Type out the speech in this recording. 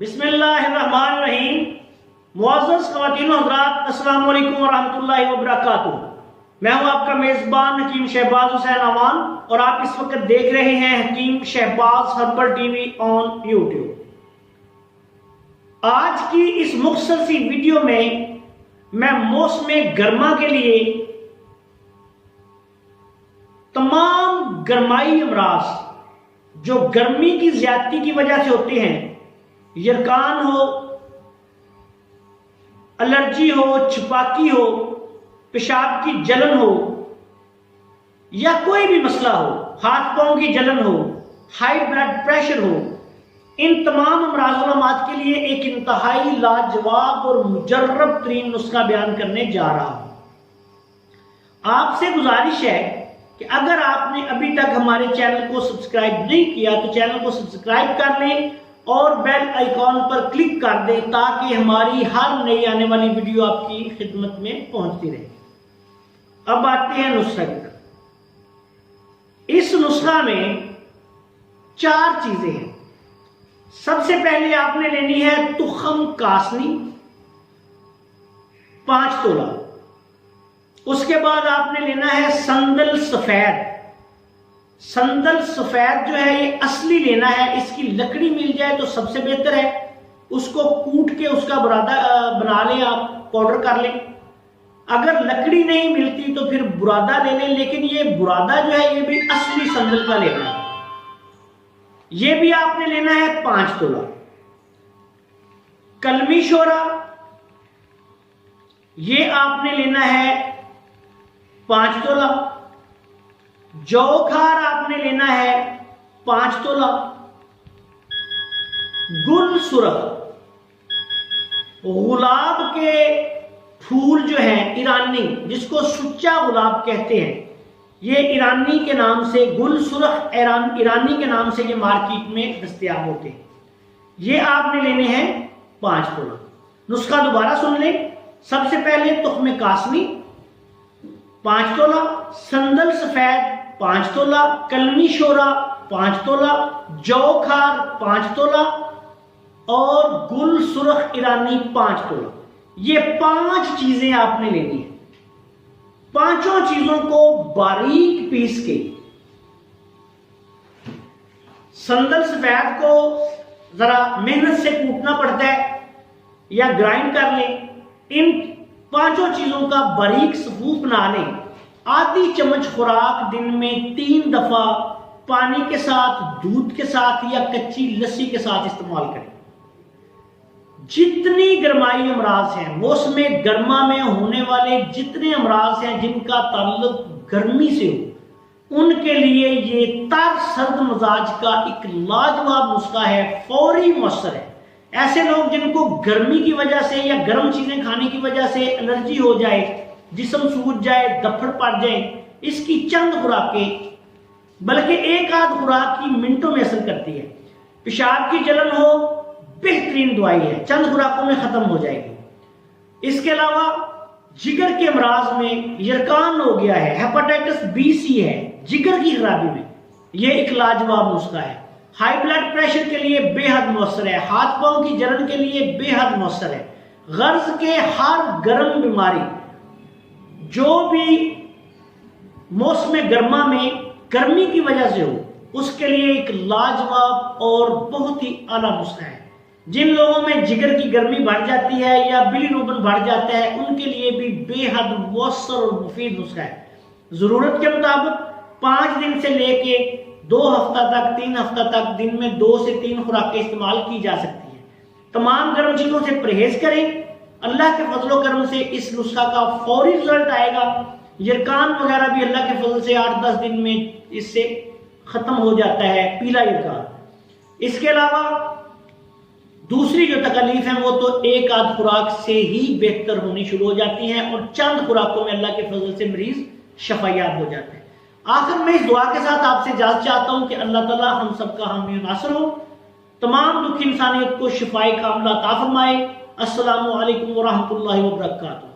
बिस्मिल्लाहिर्रहमानिर्रहीम। मुअज़्ज़ज़ ख़वातीन हज़रात, अस्सलामु अलैकुम वरहमतुल्लाहि वबरकातुहू। मैं हूं आपका मेज़बान हकीम शहबाज हुसैन अवान और आप इस वक्त देख रहे हैं Hakim Shahbaz herbal TV on YouTube. आज की इस मुख्तसर सी वीडियो में मैं मौसम गर्मा के लिए तमाम गर्माई अमराज जो गर्मी की ज्यादती की वजह से होते हैं, यरकान हो, एलर्जी हो, छपाकी हो, पेशाब की जलन हो या कोई भी मसला हो, हाथ पांव की जलन हो, हाई ब्लड प्रेशर हो, इन तमाम अमराज़ के लिए एक इंतहाई लाजवाब और मुजर्रब तरीन नुस्खा बयान करने जा रहा हूं। आपसे गुजारिश है कि अगर आपने अभी तक हमारे चैनल को सब्सक्राइब नहीं किया तो चैनल को सब्सक्राइब कर लें और बेल आइकॉन पर क्लिक कर दें ताकि हमारी हर नई आने वाली वीडियो आपकी खिदमत में पहुंचती रहे। अब आते हैं नुस्खा की तरफ। इस नुस्खा में 4 चीजें हैं। सबसे पहले आपने लेनी है तुखम कासनी 5 तोला। उसके बाद आपने लेना है संदल सफेद। संदल सफेद जो है ये असली लेना है, इसकी लकड़ी मिल जाए तो सबसे बेहतर है। उसको कूट के उसका बुरादा बना लें, आप पाउडर कर लें। अगर लकड़ी नहीं मिलती तो फिर बुरादा ले लें, लेकिन ये बुरादा जो है ये भी असली संदल का लेना है। ये भी आपने लेना है 5 तोला। कलमी शोरा ये आपने लेना है 5 तोला। जौ खार आपने लेना है 5 तोला। गुल सुरख, गुलाब के फूल जो हैं ईरानी, जिसको सुच्चा गुलाब कहते हैं, ये ईरानी के नाम से, गुल सुरख ईरानी के नाम से ये मार्केट में दस्तयाब होते हैं। ये आपने लेने हैं 5 तोला। नुस्खा दोबारा सुन लें। सबसे पहले तुख्म कासनी 5 तोला, संदल सफेद 5 तोला, कलमी शोरा 5 तोला, जौ खार 5 तोला और गुल सुरख ईरानी 5 तोला। ये 5 चीजें आपने लेनी है। पांचों चीजों को बारीक पीस के, संदल सफेद को जरा मेहनत से कूटना पड़ता है या ग्राइंड कर लें। इन 5 चीजों का बारीक सफूफ बना लें। आधी चम्मच खुराक दिन में 3 दफा पानी के साथ, दूध के साथ या कच्ची लस्सी के साथ इस्तेमाल करें। जितनी गर्माई अमराज हैं, मौसम गर्मा में होने वाले जितने अमराज हैं जिनका ताल्लुक गर्मी से हो, उनके लिए ये तर सर्द मिजाज का एक लाजवाब नुस्खा है, फौरी मौसर है। ऐसे लोग जिनको गर्मी की वजह से या गर्म चीजें खाने की वजह से एलर्जी हो जाए, जिस्म सूज जाए, दफड़ पड़ जाए, इसकी चंद खुराकें, बल्कि एक आध खुराक की मिनटों में असर करती है। पेशाब की जलन हो, बेहतरीन दवाई है, चंद खुराकों में खत्म हो जाएगी। इसके अलावा जिगर के अमराज में यरकान हो गया है, हेपेटाइटिस बी सी है, जिगर की खराबी में यह एक लाजवाब नुस्खा है। हाई ब्लड प्रेशर के लिए बेहद मौसर है, हाथ पांव की जलन के लिए बेहद मौसर है। गर्ज के हर गर्म बीमारी जो भी मौसम गर्मा में गर्मी की वजह से हो, उसके लिए एक लाजवाब और बहुत ही आला नुस्खा है। जिन लोगों में जिगर की गर्मी बढ़ जाती है या बिलीरुबिन बढ़ जाता है, उनके लिए भी बेहद मौसर और मुफीद नुस्खा है। जरूरत के मुताबिक 5 दिन से लेके 2 हफ्ता तक, 3 हफ्ता तक दिन में 2 से 3 खुराकें इस्तेमाल की जा सकती है। तमाम गर्म चीजों से परहेज करें। अल्लाह के फजलो करम से इस नुस्खा का फौरी रिजल्ट आएगा। यरकान वगैरह भी अल्लाह के फजल से 8-10 दिन में इससे खत्म हो जाता है, पीला यरकान। इसके अलावा दूसरी जो तकलीफ है वो तो एक आध खुराक से ही बेहतर होनी शुरू हो जाती है और चंद खुराकों में अल्लाह के फजल से मरीज शफायाब हो जाते हैं। आखिर में इस दुआ के साथ आपसे इजाजत चाहता हूं कि अल्लाह ताला हम सबका हामी नासर हो, तमाम दुखी इंसानियत को शिफाए कामिला अता फरमाए। अस्सलामु अलैकुम व रहमतुल्लाहि व बरकातहू।